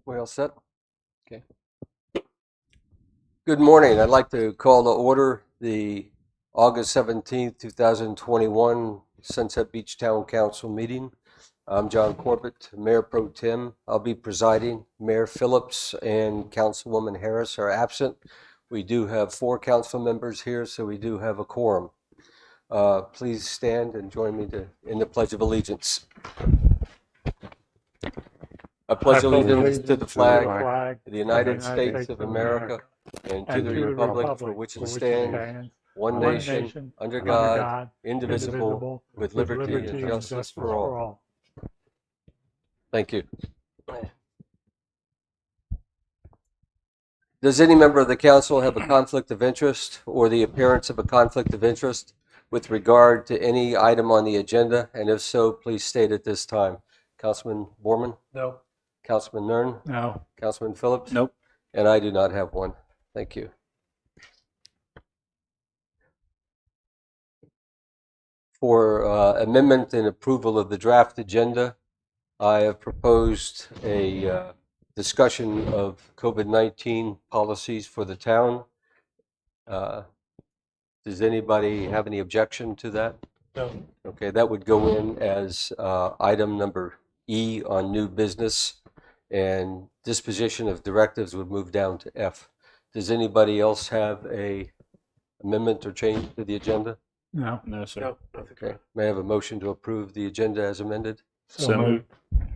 We all set? Okay. Good morning. I'd like to call to order the August 17th, 2021 Sunset Beach Town Council meeting. I'm John Corbett, Mayor Pro Tem. I'll be presiding. Mayor Phillips and Councilwoman Harris are absent. We do have 4 council members here, so we do have a quorum. Please stand and join me in the Pledge of Allegiance. I pledge allegiance to the flag of the United States of America and to the republic for which it stands, one nation, under God, indivisible, with liberty and justice for all. Thank you. Does any member of the council have a conflict of interest or the appearance of a conflict of interest with regard to any item on the agenda? And if so, please state at this time. Councilman Borman? No. Councilman Nern? No. Councilman Phillips? Nope. And I do not have one. Thank you. For amendment and approval of the draft agenda, I have proposed a discussion of COVID-19 policies for the town. Does anybody have any objection to that? No. Okay, that would go in as item number E on new business, and disposition of directives would move down to F. Does anybody else have a amendment or change to the agenda? No. No, sir. No. Okay. May I have a motion to approve the agenda as amended? So moved.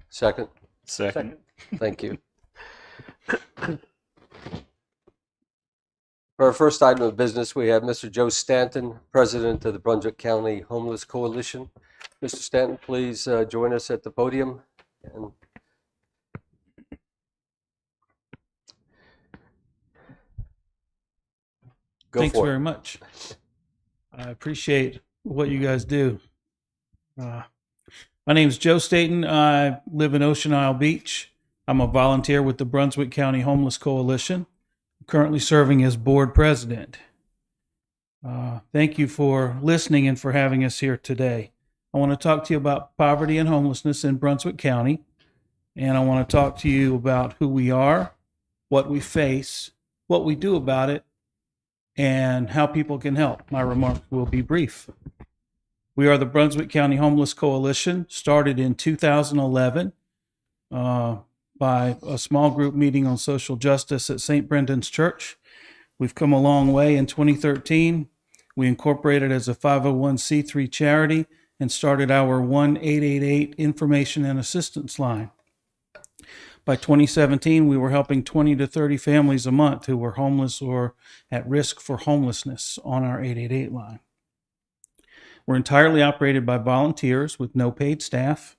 Second? Second. Thank you. For our first item of business, we have Mr. Joe Stanton, President of the Brunswick County Homeless Coalition. Mr. Stanton, please join us at the podium. And Thanks very much. I appreciate what you guys do. My name is Joe Staten. I live in Ocean Isle Beach. I'm a volunteer with the Brunswick County Homeless Coalition. I'm currently serving as board president. Thank you for listening and for having us here today. I want to talk to you about poverty and homelessness in Brunswick County, and I want to talk to you about who we are, what we face, what we do about it, and how people can help. My remarks will be brief. We are the Brunswick County Homeless Coalition, started in 2011 by a small group meeting on social justice at St. Brendan's Church. We've come a long way. In 2013, we incorporated as a 501c3 charity and started our 1-888 information and assistance line. By 2017, we were helping 20 to 30 families a month who were homeless or at risk for homelessness on our 888 line. We're entirely operated by volunteers with no paid staff.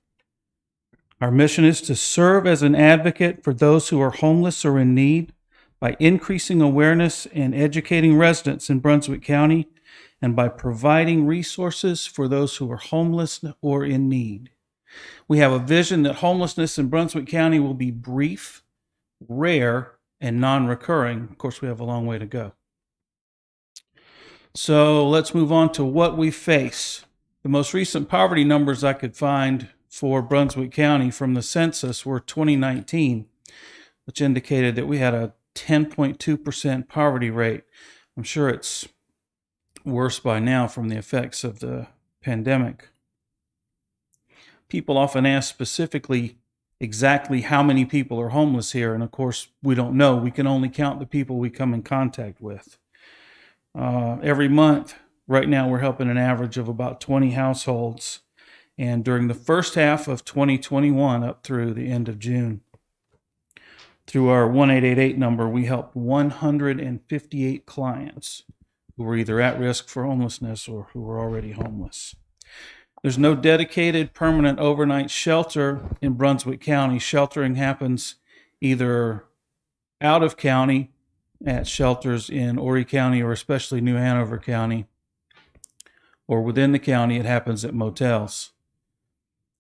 Our mission is to serve as an advocate for those who are homeless or in need by increasing awareness and educating residents in Brunswick County, and by providing resources for those who are homeless or in need. We have a vision that homelessness in Brunswick County will be brief, rare, and non-recurring. Of course, we have a long way to go. So let's move on to what we face. The most recent poverty numbers I could find for Brunswick County from the census were 2019, which indicated that we had a 10.2% poverty rate. I'm sure it's worse by now from the effects of the pandemic. People often ask specifically exactly how many people are homeless here, and of course we don't know. We can only count the people we come in contact with. Every month, right now, we're helping an average of about 20 households, and during the first half of 2021 up through the end of June, through our 1-888 number, we helped 158 clients who were either at risk for homelessness or who were already homeless. There's no dedicated permanent overnight shelter in Brunswick County. Sheltering happens either out of county at shelters in Horry County or especially New Hanover County, or within the county it happens at motels.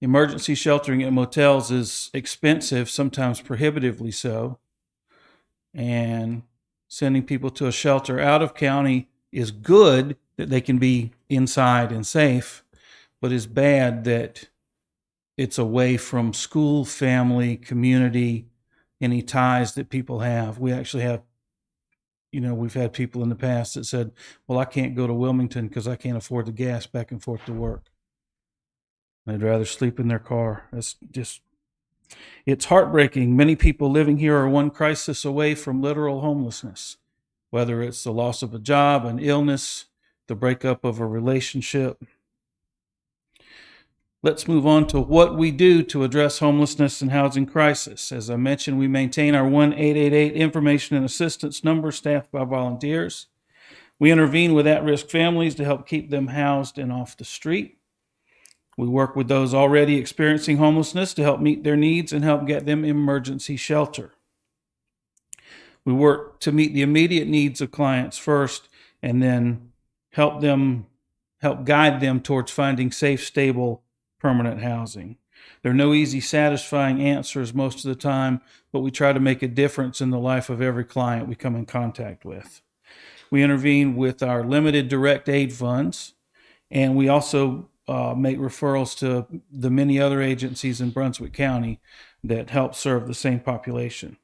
Emergency sheltering at motels is expensive, sometimes prohibitively so, and sending people to a shelter out of county is good that they can be inside and safe, but is bad that it's away from school, family, community, any ties that people have. We actually have, we've had people in the past that said, well, I can't go to Wilmington because I can't afford the gas back and forth to work. They'd rather sleep in their car. It's heartbreaking. Many people living here are one crisis away from literal homelessness, whether it's the loss of a job, an illness, the breakup of a relationship. Let's move on to what we do to address homelessness and housing crisis. As I mentioned, we maintain our 1-888 information and assistance number staffed by volunteers. We intervene with at-risk families to help keep them housed and off the street. We work with those already experiencing homelessness to help meet their needs and help get them emergency shelter. We work to meet the immediate needs of clients first and then help guide them towards finding safe, stable, permanent housing. There are no easy, satisfying answers most of the time, but we try to make a difference in the life of every client we come in contact with. We intervene with our limited direct aid funds, and we also make referrals to the many other agencies in Brunswick County that help serve the same population.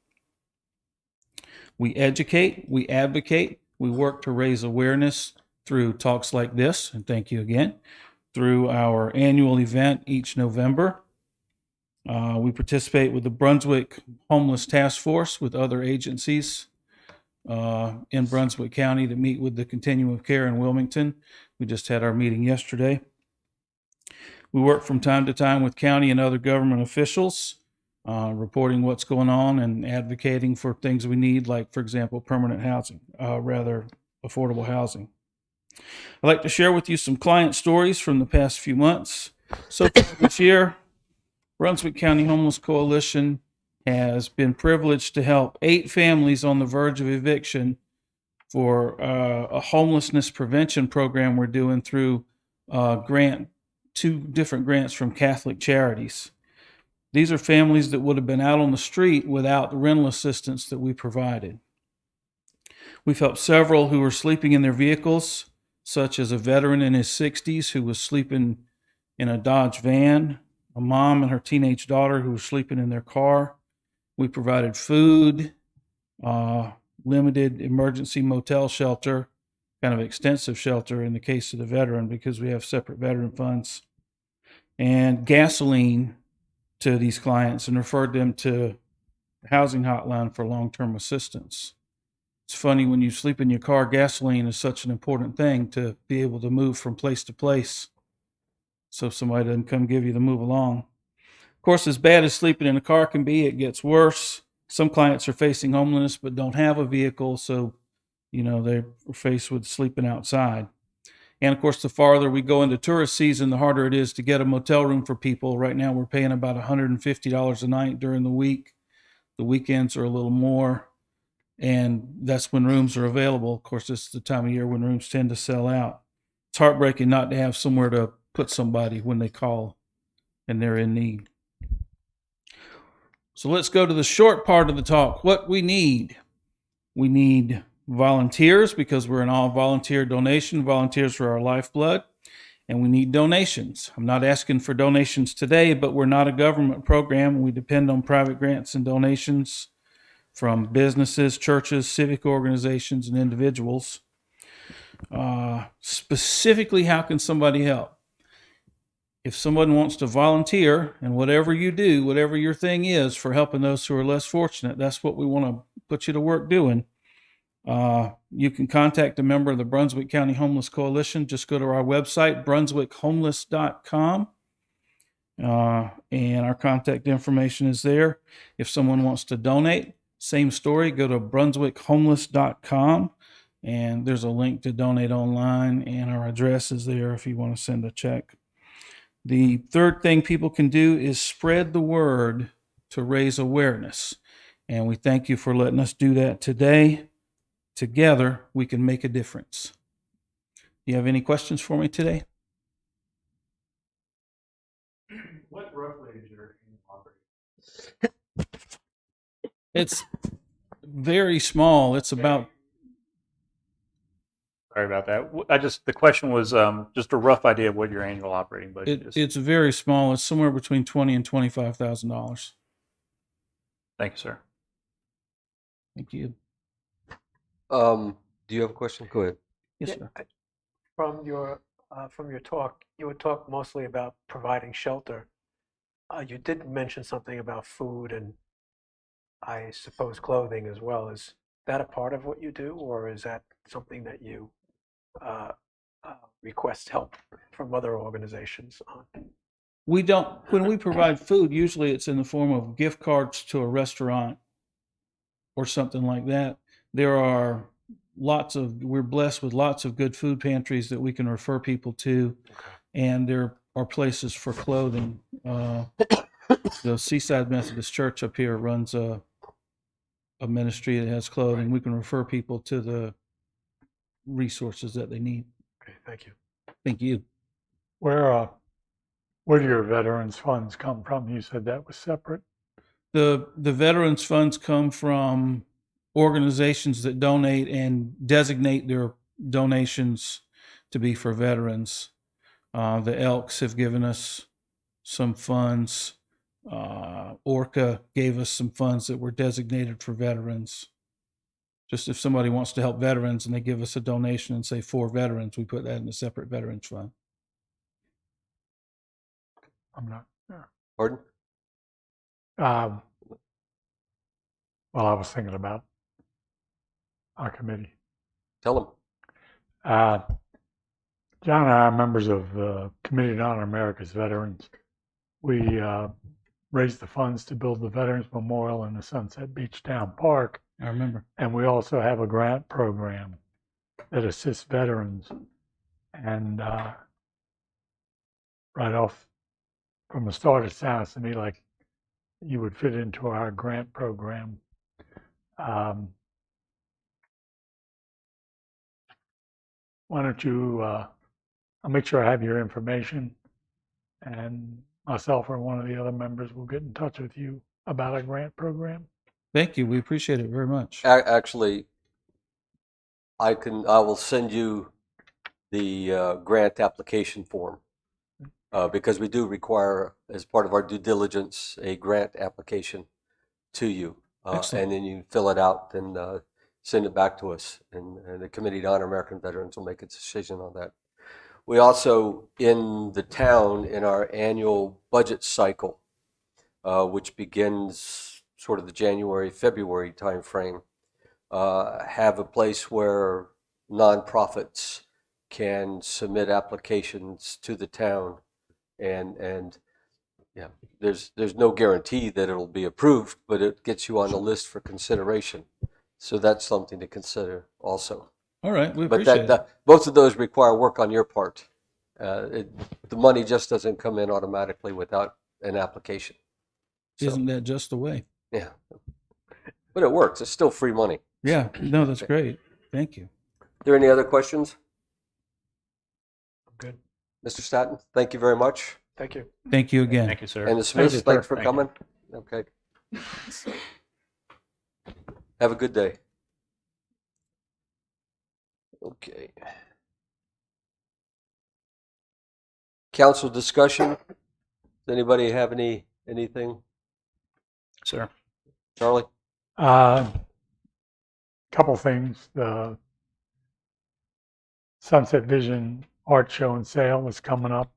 We educate, we advocate, we work to raise awareness through talks like this, and thank you again, through our annual event each November. We participate with the Brunswick Homeless Task Force with other agencies in Brunswick County that meet with the Continuum of Care in Wilmington. We just had our meeting yesterday. We work from time to time with county and other government officials, reporting what's going on and advocating for things we need, like, for example, permanent housing, affordable housing. I'd like to share with you some client stories from the past few months. So far this year, Brunswick County Homeless Coalition has been privileged to help 8 families on the verge of eviction for a homelessness prevention program we're doing through 2 different grants from Catholic charities. These are families that would have been out on the street without the rental assistance that we provided. We've helped several who were sleeping in their vehicles, such as a veteran in his 60s who was sleeping in a Dodge van, a mom and her teenage daughter who were sleeping in their car. We provided food, limited emergency motel shelter, kind of extensive shelter in the case of the veteran because we have separate veteran funds, and gasoline to these clients and referred them to the housing hotline for long-term assistance. It's funny, when you sleep in your car, gasoline is such an important thing to be able to move from place to place so somebody doesn't come give you the move along. Of course, as bad as sleeping in a car can be, it gets worse. Some clients are facing homelessness but don't have a vehicle, so they're faced with sleeping outside. And of course, the farther we go into tourist season, the harder it is to get a motel room for people. Right now, we're paying about $150 a night during the week. The weekends are a little more, and that's when rooms are available. Of course, this is the time of year when rooms tend to sell out. It's heartbreaking not to have somewhere to put somebody when they call and they're in need. So let's go to the short part of the talk. What we need. We need volunteers because we're an all-volunteer donation. Volunteers are our lifeblood. And we need donations. I'm not asking for donations today, but we're not a government program. We depend on private grants and donations from businesses, churches, civic organizations, and individuals. Specifically, how can somebody help? If someone wants to volunteer, and whatever you do, whatever your thing is for helping those who are less fortunate, that's what we want to put you to work doing. You can contact a member of the Brunswick County Homeless Coalition. Just go to our website, brunswickhomeless.com, and our contact information is there. If someone wants to donate, same story, go to brunswickhomeless.com, and there's a link to donate online, and our address is there if you want to send a check. The third thing people can do is spread the word to raise awareness, and we thank you for letting us do that today. Together, we can make a difference. Do you have any questions for me today? What roughly is your operating? It's very small. It's about... Sorry about that. The question was just a rough idea of what your annual operating budget is. It's very small. It's somewhere between $20,000 and $25,000. Thank you, sir. Thank you. Do you have a question? Go ahead. Yes, Yeah, sir. From your talk, you would talk mostly about providing shelter. You did mention something about food and I suppose clothing as well. Is that a part of what you do, or is that something that you uh, request help from other organizations on? We don't, when we provide food, usually it's in the form of gift cards to a restaurant or something like that. There are we're blessed with lots of good food pantries that we can refer people to, and there are places for clothing. The Seaside Methodist Church up here runs a ministry that has clothing. We can refer people to the resources that they need. Okay, thank you. Thank you. Where do your veterans funds come from? You said that was separate. The veterans funds come from organizations that donate and designate their donations to be for veterans. The Elks have given us some funds. Orca gave us some funds that were designated for veterans. Just if somebody wants to help veterans and they give us a donation and say for veterans, we put that in a separate veterans fund. I'm not sure. Pardon? Well, I was thinking about our committee. Tell them. John and I are members of the Committee to Honor America's Veterans. We raised the funds to build the Veterans Memorial in the Sunset Beach Town Park. I remember. And we also have a grant program that assists veterans. And right off from the start, it sounds to me like you would fit into our grant program. Why don't you, I'll make sure I have your information, and myself or one of the other members will get in touch with you about a grant program. Thank you. We appreciate it very much. Actually, I will send you the grant application form because we do require, as part of our due diligence, a grant application to you. Excellent. And then you fill it out and send it back to us. And the Committee to Honor American Veterans will make a decision on that. We also, in the town, in our annual budget cycle, which begins sort of the January, February timeframe, have a place where nonprofits can submit applications to the town, and yeah, there's no guarantee that it'll be approved, but it gets you on the list for consideration. So that's something to consider also. All right. We But appreciate it. both of those require work on your part. The money just doesn't come in automatically without an application. So, Isn't that just the way? yeah. But it works. It's still free money. Yeah. No, that's great. Thank you. Are there any other questions? I'm good. Mr. Staton, thank you very much. Thank you. Thank you again. Thank you, sir. And the Smiths, you, sir. thanks for Thank you. coming. Okay. Have a good day. Okay. Council discussion. Does anybody have anything? Sir. Charlie? Couple things. The Sunset Vision Art Show and Sale is coming up.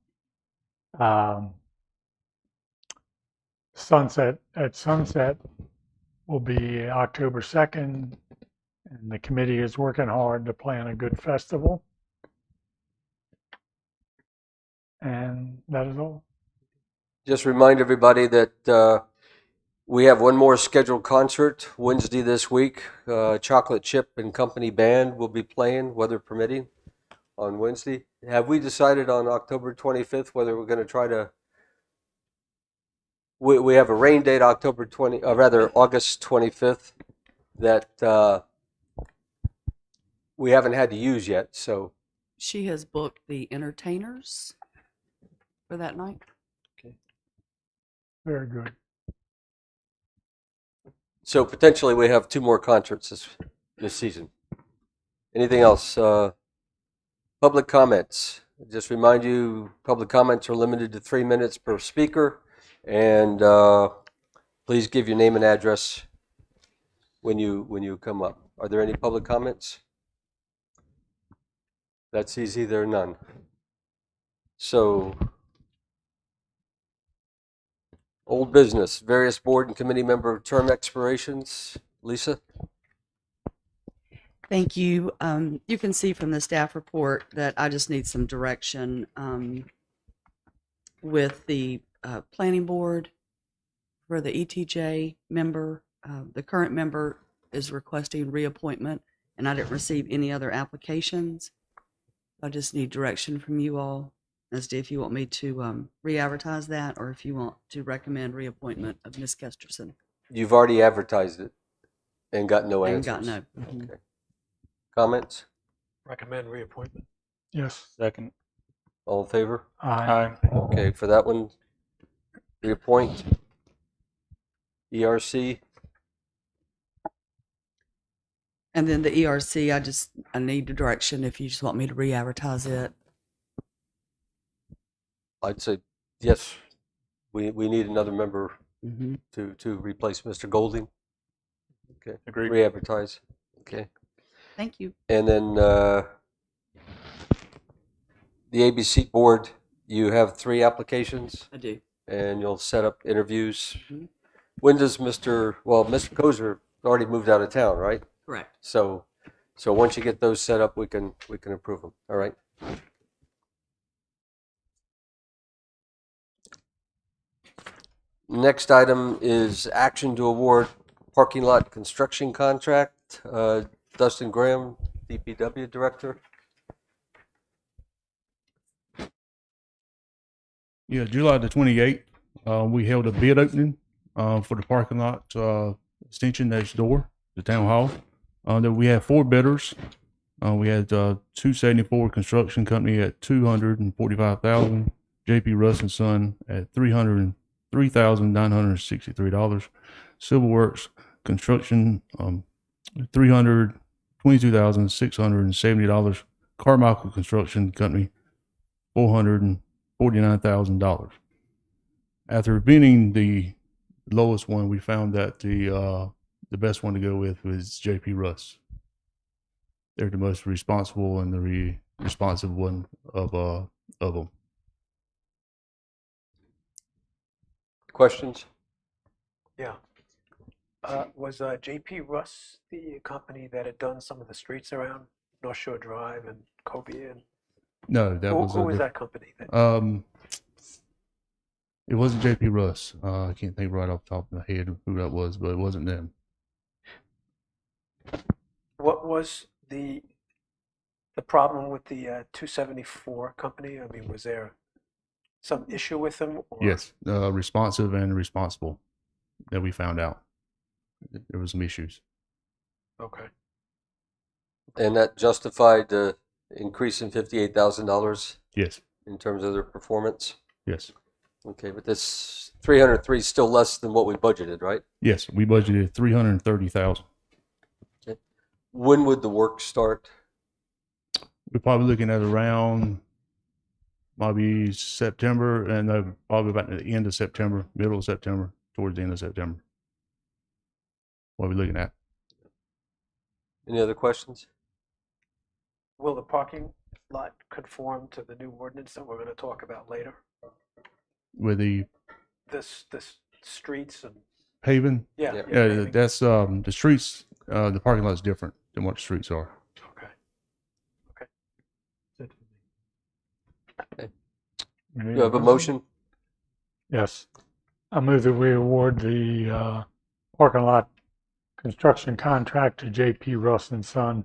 Sunset will be October 2nd, and the committee is working hard to plan a good festival. And that is all. Just remind everybody that we have one more scheduled concert Wednesday this week. Chocolate Chip and Company Band will be playing, weather permitting, on Wednesday. Have we decided on October 25th whether we're going to try to... We have a rain date August 25th that we haven't had to use yet, so... She has booked the entertainers for that night. Very good. So potentially we have two more concerts this season. Anything else? Public comments. Just remind you, public comments are limited to 3 minutes per speaker. And please give your name and address when you come up. Are there any public comments? That's easy, there are none. So, old business, various board and committee member term expirations. Lisa? Thank you. You can see from the staff report that I just need some direction with the planning board for the ETJ member. The current member is requesting reappointment, and I didn't receive any other applications. I just need direction from you all as to if you want me to re-advertise that or if you want to recommend reappointment of Ms. Kesterson. You've already advertised it and got no And answers. got no. Mhm. Okay. Comments? Recommend reappointment. Yes. Second. All in favor? Aye. Okay, for that one, reappoint. ERC, And then the ERC, I need the direction if you just want me to re-advertise it. I'd say yes. We need another member Mhm. to replace Mr. Golding. Okay, Agreed. re-advertise. Okay, Thank you. and then the ABC board, you have 3 applications, I do. and you'll set up interviews. Mhm. When does Mr. Kozer already moved out of town, right? Correct. So once you get those set up, we can approve them. All right. Next item is action to award parking lot construction contract. Dustin Graham, DPW Director. Yeah, July the 28th, we held a bid opening for the parking lot extension next door, the town hall. That we had 4 bidders. We had 274 Construction Company at $245,000, JP Russ and Son at $303,963, Civil Works Construction $322,670, Carmichael Construction Company $449,000. After bidding the lowest one, we found that the best one to go with was JP Russ. They're the most responsible and the responsive one of them. Questions? Yeah. Was JP Russ the company that had done some of the streets around North Shore Drive and Kobe? And No, that who was was that company? It wasn't JP Russ. I can't think right off the top of my head who that was, but it wasn't them. What was the problem with the 274 company? I mean, was there some issue with them? Or? Yes, responsive and responsible that we found out. There was some issues. Okay. And that justified the increase in $58,000 Yes, in terms of their performance? yes, Okay, but this 303 is still less than what we budgeted, right? yes. We budgeted $330,000. Okay. When would the work start? We're probably looking at around maybe September, and probably about the end of September, middle of September, towards the end of September. What are we looking at? Any other questions? Will the parking lot conform to the new ordinance that we're going to talk about later? With the This streets and paving? Yeah. Yeah, paving. that's the streets. The parking lot is different than what the streets are. Okay. You have a motion? Yes. I move that we award the parking lot construction contract to JP Russ and Son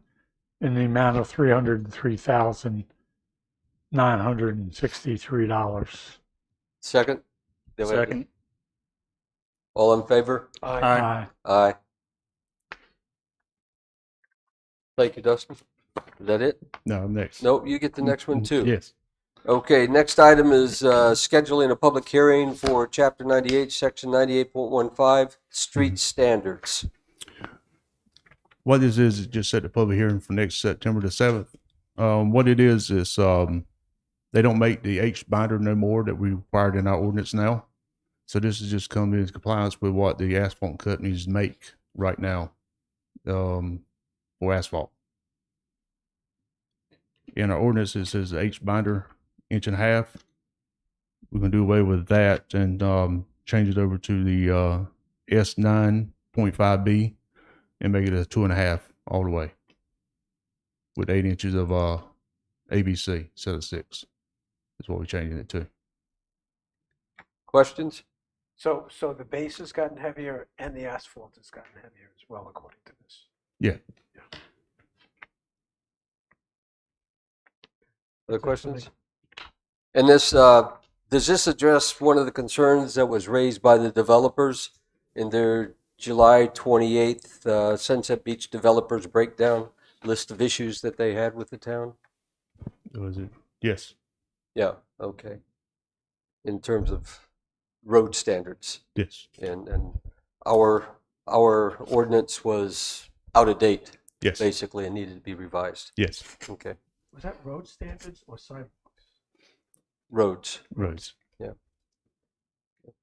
in the amount of $303,963. Second? Second. All in favor? Aye. Aye. Thank you, Dustin. Is that it? No, next. Nope, you get the next one too. Yes. Okay, next item is scheduling a public hearing for Chapter 98, Section 98.15, street standards. What this is just set the public hearing for next September the 7th. What it is they don't make the H binder no more that we required in our ordinance now. So this is just coming into compliance with what the asphalt companies make right now. for asphalt. In our ordinance, it says H binder 1.5 inches. We can do away with that and change it over to the S9.5B and make it a 2.5 all the way with 8 inches of ABC instead of 6. That's what we're changing it to. Questions? So the base has gotten heavier and the asphalt has gotten heavier as well, according to this. Yeah. Other questions? And this, does this address one of the concerns that was raised by the developers in their July 28th Sunset Beach Developers Breakdown list of issues that they had with the town? Was it? Yes. Yeah, okay. In terms of road standards, Yes. and our ordinance was out of date, Yes. basically, and needed to be revised. Yes. Okay, Was that road standards or sidewalks? roads. Roads.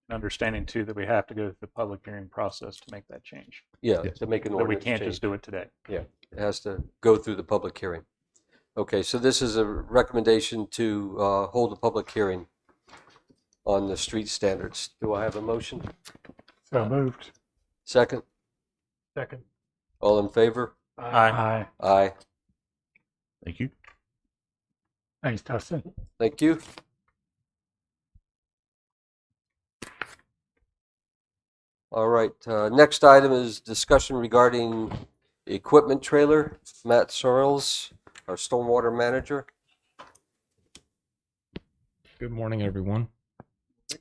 Understanding too that we have to go through the public hearing process to make that change. Yeah, Yes. to make an That we ordinance can't change. just do it today. It has to go through the public hearing. Okay, so this is a recommendation to hold a public hearing on the street standards. Do I have a motion? So moved. Second? Second. All in favor? Aye. Aye. Aye. Thank you. Thanks, Dustin. Thank you. All right, next item is discussion regarding equipment trailer. Matt Searles, our stormwater manager. Good morning, everyone.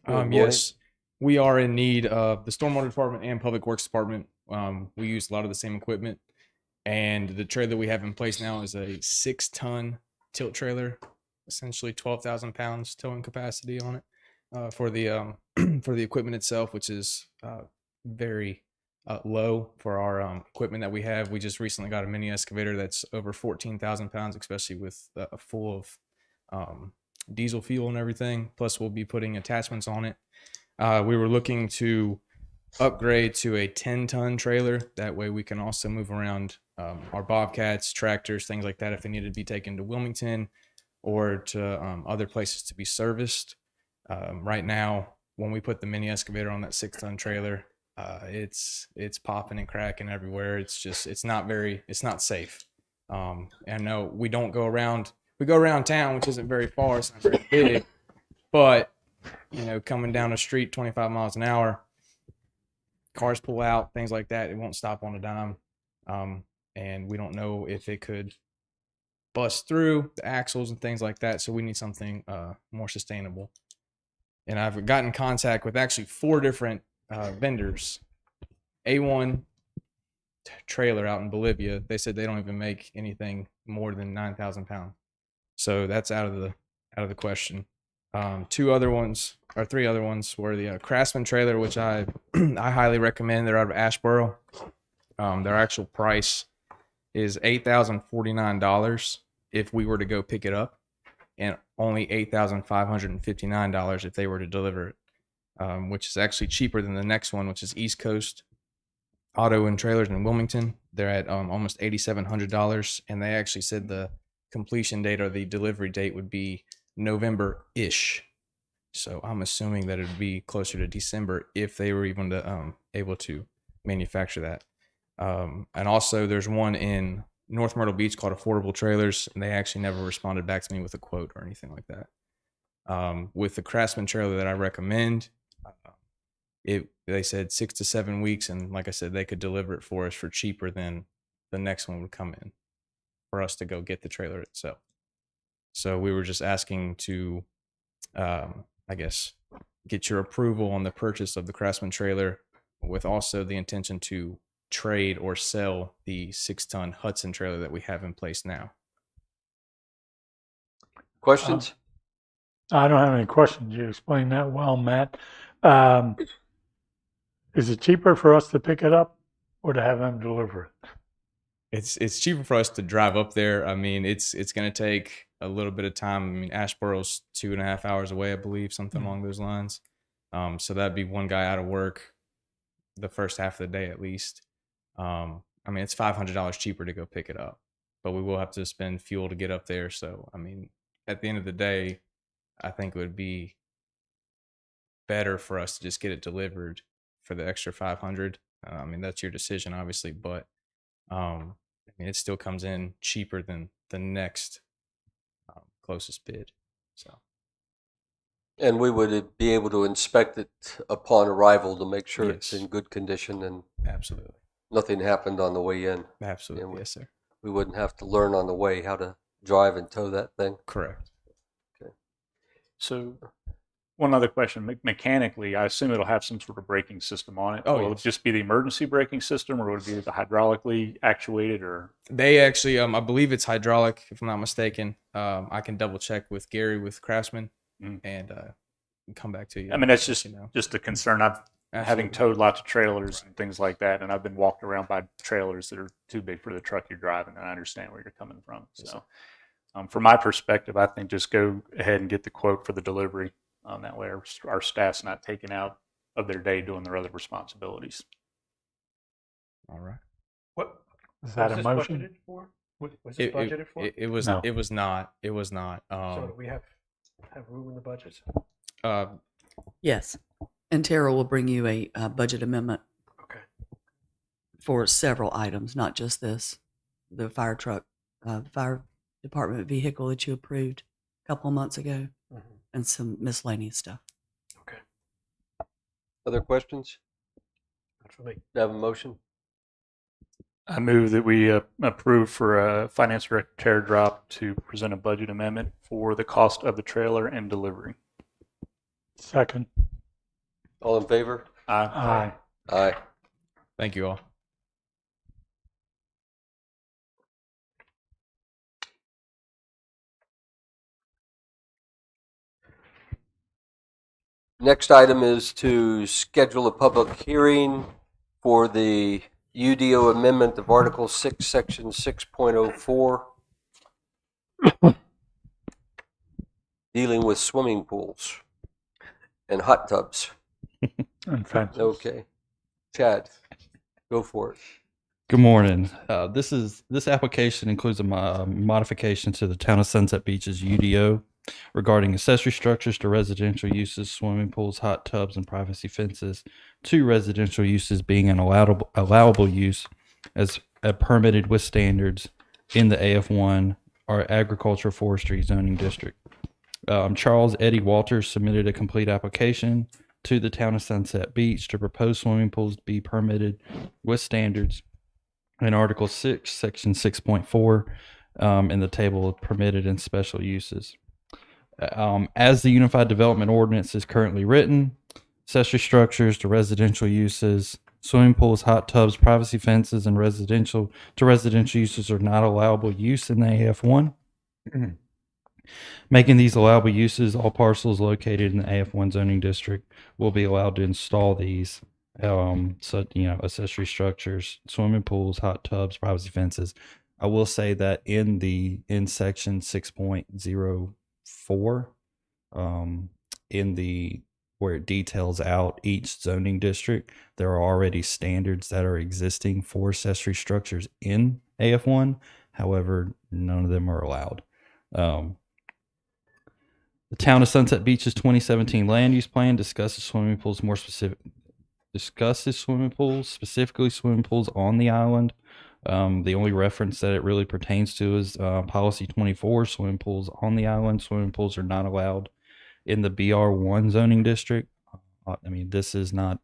morning. Yes, we are in need of the stormwater department and public works department. We use a lot of the same equipment, and the trailer we have in place now is a 6-ton tilt trailer, essentially 12,000 pounds towing capacity on it for the for the equipment itself, which is very low for our equipment that we have. We just recently got a mini excavator that's over 14,000 pounds, especially with full of diesel fuel and everything. Plus, we'll be putting attachments on it. We were looking to upgrade to a 10-ton trailer. That way we can also move around our Bobcats, tractors, things like that if they needed to be taken to Wilmington or to other places to be serviced. Right now, when we put the mini excavator on that 6-ton trailer, it's popping and cracking everywhere. It's not safe. And no, we don't go around. We go around town, which isn't very far. It's not very big, but coming down the street 25 miles an hour, cars pull out, things like that. It won't stop on a dime. And we don't know if it could bust through the axles and things like that. So we need something more sustainable. And I've gotten in contact with actually 4 different vendors. A1 trailer out in Bolivia. They said they don't even make anything more than 9,000 pounds. So that's out of the question. 3 other ones were the Craftsman trailer, which I highly recommend. They're out of Asheboro. Their actual price is $8,049 if we were to go pick it up, and only $8,559 if they were to deliver it, which is actually cheaper than the next one, which is East Coast Auto and Trailers in Wilmington. They're at almost $8,700, and they actually said the completion date or the delivery date would be November-ish. So I'm assuming that it would be closer to December if they were even able to manufacture that. And also there's one in North Myrtle Beach called Affordable Trailers, and they actually never responded back to me with a quote or anything like that. With the Craftsman trailer that I recommend, they said 6 to 7 weeks, and like I said, they could deliver it for us for cheaper than the next one would come in for us to go get the trailer itself. So we were just asking to, I guess, get your approval on the purchase of the Craftsman trailer, with also the intention to trade or sell the 6-ton Hudson trailer that we have in place now. Questions? I don't have any questions. You explained that well, Matt. Is it cheaper for us to pick it up or to have them deliver it? It's cheaper for us to drive up there. I mean, it's going to take a little bit of time. I mean, Asheboro's 2.5 hours away, I believe, something along those lines. So that'd be one guy out of work the first half of the day at least. And I mean, it's $500 cheaper to go pick it up, but we will have to spend fuel to get up there. So, I mean, at the end of the day, I think it would be better for us to just get it delivered for the extra 500. I mean, that's your decision, obviously, but I mean, it still comes in cheaper than the next closest bid. So, And we would be able to inspect it upon arrival to make sure it's Yes. in good condition and absolutely, nothing happened on the way in. absolutely, Yeah, yes, sir. We wouldn't have to learn on the way how to drive and tow that thing. Correct. So, one other question. Mechanically, I assume it'll have some sort of braking system on it. Oh, Will yes. it just be the emergency braking system, or would it be the hydraulically actuated, or? They actually, I believe it's hydraulic, if I'm not mistaken. I can double check with Gary with Craftsman and come back to you. I mean, that's let just you know. just a concern. I've having Absolutely. towed lots of trailers and things like that, and I've been walked around by trailers that are too big for the truck you're driving, and I understand where you're coming from. Yes, So, from my perspective, I think just go ahead and get the quote for the delivery. That way, our staff's not taken out of their day doing their other responsibilities. All right. What Is that was a this motion? budgeted for? Was this budgeted for? It was. No. It was not. It was not. So do we have room in the budget? Yes. And Tara will bring you a budget amendment Okay. for several items, not just this. The fire truck, fire department vehicle that you approved a couple of months ago, and some miscellaneous stuff. Okay. Other questions? Not for me. Do you have a motion? I move that we approve for Finance Director Tara Drop to present a budget amendment for the cost of the trailer and delivery. Second. All in favor? Aye. Aye. Thank you all. Next item is to schedule a public hearing for the UDO amendment of Article 6, Section 6.04, dealing with swimming pools and hot tubs. And fences. Okay. Chad, go for it. Good morning. This application includes a modification to the Town of Sunset Beach's UDO regarding accessory structures to residential uses, swimming pools, hot tubs, and privacy fences to residential uses being an allowable use as permitted with standards in the AF1 or agricultural forestry zoning district. Charles Eddie Walters submitted a complete application to the Town of Sunset Beach to propose swimming pools to be permitted with standards in Article 6, Section 6.4, in the table of permitted and special uses. As the Unified Development Ordinance is currently written, accessory structures to residential uses, swimming pools, hot tubs, privacy fences, and residential uses are not allowable use in the AF1. Making these allowable uses, all parcels located in the AF1 zoning district will be allowed to install these. Accessory structures, swimming pools, hot tubs, privacy fences. I will say that in section 6.04, where it details out each zoning district, there are already standards that are existing for accessory structures in AF1. However, none of them are allowed. The Town of Sunset Beach's 2017 land use plan discusses swimming pools specifically swimming pools on the island. The only reference that it really pertains to is policy 24, swimming pools on the island. Swimming pools are not allowed in the BR1 zoning district. This is not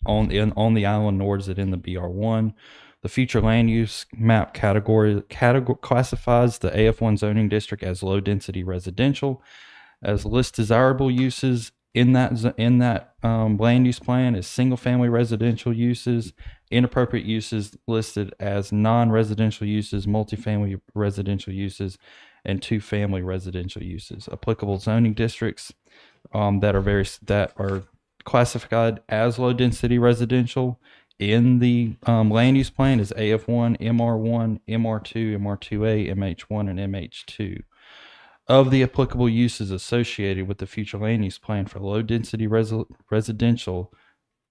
on the island, nor is it in the BR1. The future land use map category classifies the AF1 zoning district as low density residential. As list desirable uses in that land use plan is single family residential uses, inappropriate uses listed as non-residential uses, multifamily residential uses, and two family residential uses. Applicable zoning districts that are classified as low density residential in the land use plan is AF1, MR1, MR2, MR2A, MH1, and MH2. Of the applicable uses associated with the future land use plan for low density residential,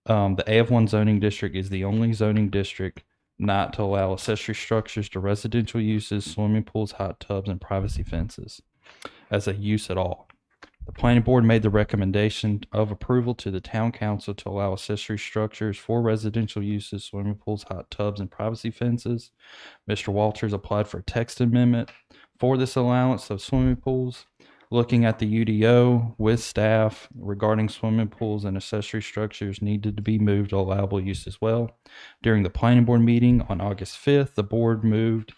the AF1 zoning district is the only zoning district not to allow accessory structures to residential uses, swimming pools, hot tubs, and privacy fences as a use at all. The planning board made the recommendation of approval to the town council to allow accessory structures for residential uses, swimming pools, hot tubs, and privacy fences. Mr. Walters applied for a text amendment for this allowance of swimming pools. Looking at the UDO with staff regarding swimming pools and accessory structures needed to be moved to allowable use as well. During the planning board meeting on August 5th, the board moved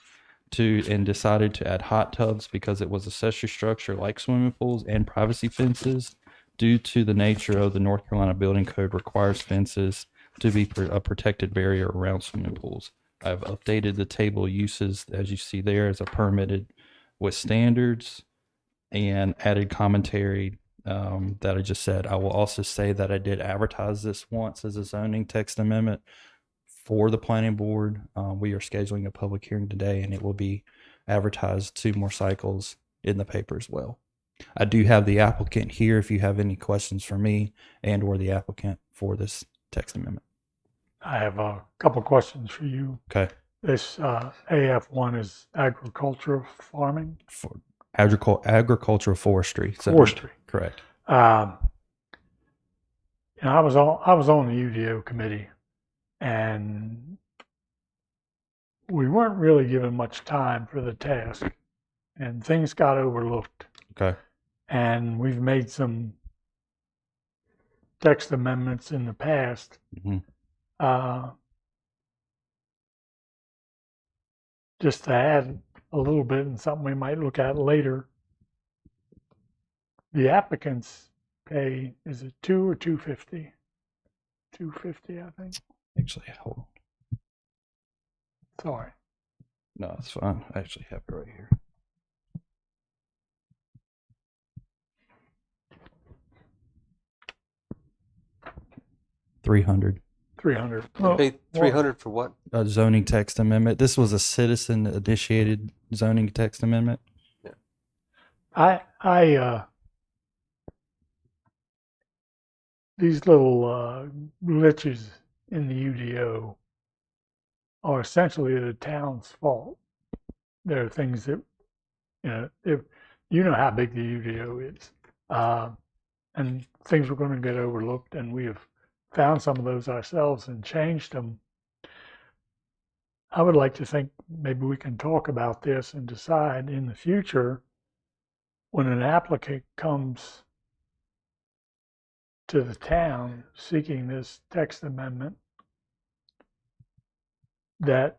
to and decided to add hot tubs because it was accessory structure like swimming pools and privacy fences due to the nature of the North Carolina Building Code requires fences to be a protected barrier around swimming pools. I've updated the table of uses as you see there as a permitted with standards and added commentary that I just said. I will also say that I did advertise this once as a zoning text amendment for the planning board. We are scheduling a public hearing today, and it will be advertised 2 more cycles in the paper as well. I do have the applicant here if you have any questions for me and or the applicant for this text amendment. I have a couple questions for you. Okay. This AF1 is agricultural farming? For agricultural forestry. So, Forestry. Correct. I was on the UDO committee, and we weren't really given much time for the task, and things got overlooked. Okay. And we've made some text amendments in the past. Just to add a little bit and something we might look at later. The applicants pay, is it $2 or $250? $250, I think. Actually, hold on. Sorry. No, it's fine. I actually have it right here. $300. 300. Pay 300 for what? A zoning text amendment. This was a citizen initiated zoning text amendment. These little glitches in the UDO are essentially the town's fault. There are things that, if you know how big the UDO is, and things were going to get overlooked, and we have found some of those ourselves and changed them. I would like to think maybe we can talk about this and decide in the future when an applicant comes to the town seeking this text amendment that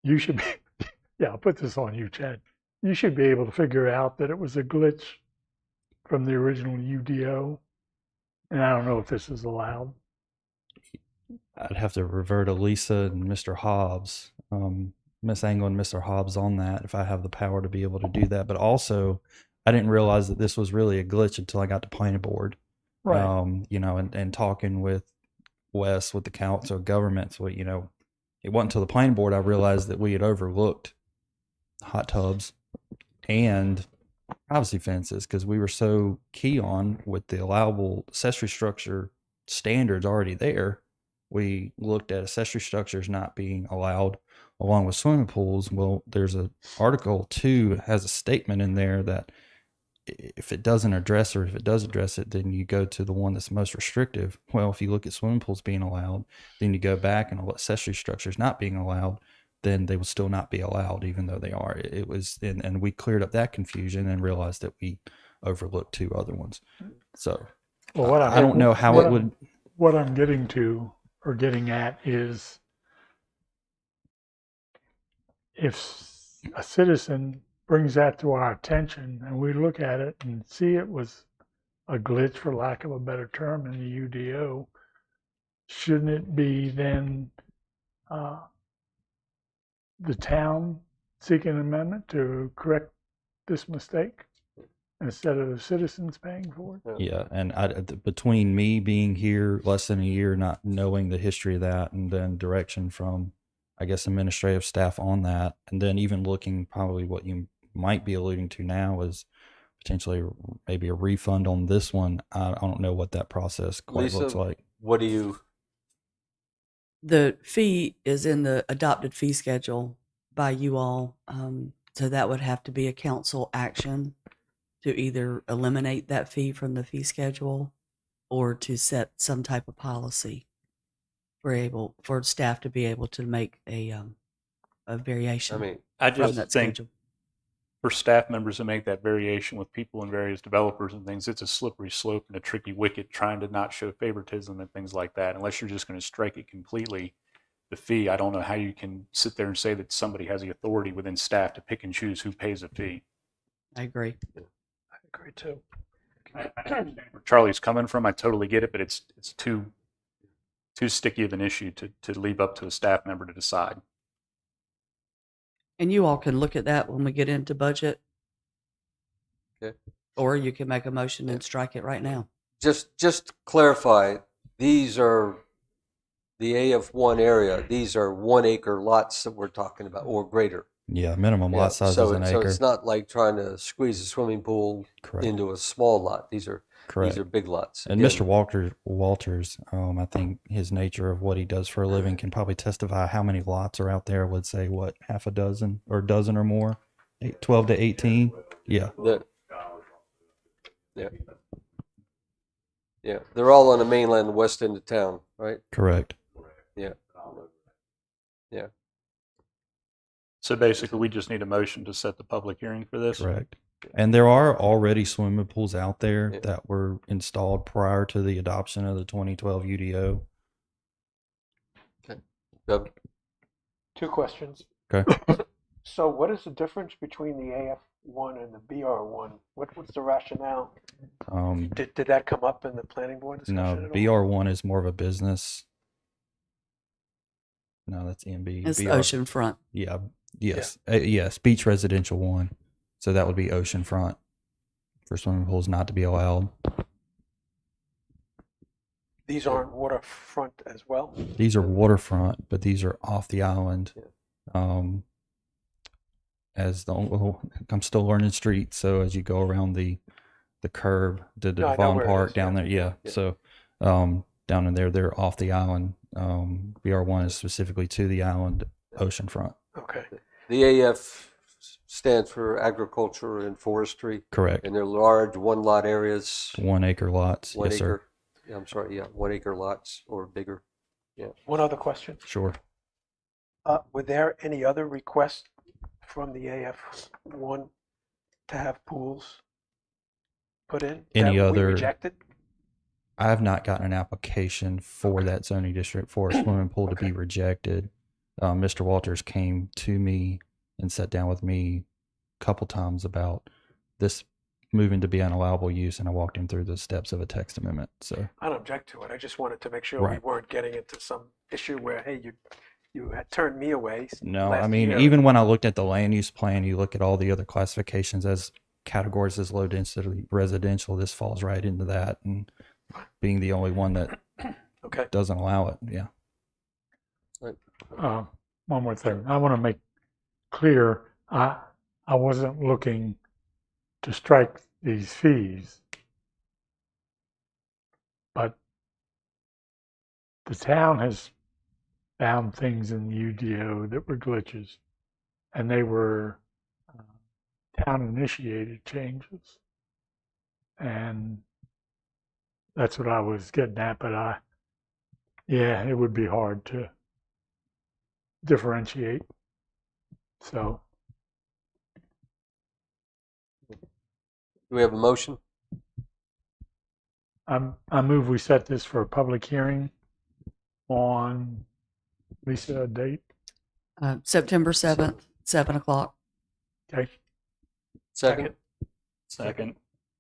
you should be, yeah, I'll put this on you, Chad. You should be able to figure out that it was a glitch from the original UDO. And I don't know if this is allowed. I'd have to revert to Lisa and Mr. Hobbs, Miss Angle and Mr. Hobbs on that if I have the power to be able to do that. But also, I didn't realize that this was really a glitch until I got to planning board. Right. And talking with Wes with the council of government. So, it wasn't until the planning board I realized that we had overlooked hot tubs and privacy fences because we were so key on with the allowable accessory structure standards already there. We looked at accessory structures not being allowed along with swimming pools. Well, there's a Article 2 has a statement in there that if it doesn't address or if it does address it, then you go to the one that's most restrictive. Well, if you look at swimming pools being allowed, then you go back and accessory structures not being allowed, then they will still not be allowed, even though they are. It was, and we cleared up that confusion and realized that we overlooked 2 other ones. So Well, I don't know how it would. What I'm getting to or getting at is if a citizen brings that to our attention and we look at it and see it was a glitch, for lack of a better term, in the UDO, shouldn't it be then the town seeking an amendment to correct this mistake instead of the citizens paying for it? Yeah, and between me being here less than a year, not knowing the history of that, and then direction from, I guess, administrative staff on that, and then even looking probably what you might be alluding to now is potentially maybe a refund on this one. I don't know what that process quite Lisa, looks like. What do you The fee is in the adopted fee schedule by you all. So that would have to be a council action to either eliminate that fee from the fee schedule or to set some type of policy for staff to be able to make a variation I mean, I from just that think schedule. for staff members to make that variation with people and various developers and things, it's a slippery slope and a tricky wicket trying to not show favoritism and things like that. Unless you're just going to strike it completely, the fee, I don't know how you can sit there and say that somebody has the authority within staff to pick and choose who pays a fee. I agree. I agree too. I understand where Charlie's coming from. I totally get it, but it's too sticky of an issue to leave up to a staff member to decide. And you all can look at that when we get into budget. Okay. Or you can make a motion and strike it right now. just to clarify, these are the AF1 area. These are 1 acre lots that we're talking about, or greater. Yeah, minimum Yeah, lot size so is an so acre. it's not like trying to squeeze a swimming pool Correct. into a small lot. These are Correct. big lots. And Again, Mr. Walters, I think his nature of what he does for a living can probably testify how many lots are out there. Would say what, half a dozen or a dozen or more, 12 to 18. Yeah, yeah, they're all on the mainland west end of town, right? correct. Yeah. So basically, we just need a motion to set the public hearing for this. Correct. And there are already swimming pools out there Yeah. that were installed prior to the adoption of the 2012 UDO. Doug? 2 questions. Okay. So what is the difference between the AF1 and the BR1? What's the rationale? Did that come up in the planning board discussion No, at all? BR1 is more of a business. No, that's EMB. It's BR oceanfront. Yeah. Yes. Yes. Beach residential 1. So that would be oceanfront for swimming pools not to be allowed. These aren't waterfront as well? These are waterfront, but these are off the island. I'm still learning streets, so as you go around the curb to the No, I know Devon where it Park is, down yeah. there, yeah. Yeah. So down in there, they're off the island. BR1 is specifically to the island oceanfront. Okay. The AF stands for agriculture and forestry, Correct. and they're large 1 lot areas. 1 acre lots. 1 Yes, acre. sir. Yeah, I'm sorry. Yeah, 1 acre lots or bigger. One other question. Sure. Were there any other requests from the AF1 to have pools put in? Any that we other- rejected? I have not gotten an application for that zoning district for a swimming pool to be rejected. Mr. Walters came to me and sat down with me a couple times about this moving to be an allowable use, and I walked him through the steps of a text amendment. So I don't object to it. I just wanted to make sure Right. we weren't getting into some issue where, hey, you had turned me away. no, last I mean, year. even when I looked at the land use plan, you look at all the other classifications as categories as low density residential, this falls right into that, and being the only one that Okay. doesn't allow it. Yeah. One more thing. I want to make clear, I wasn't looking to strike these fees, but the town has found things in the UDO that were glitches, and they were town-initiated changes. And that's what I was getting at, but it would be hard to differentiate. So Do we have a motion? I move we set this for a public hearing on, Lisa, a date? September 7th, 7 o'clock. Okay. Second? Second.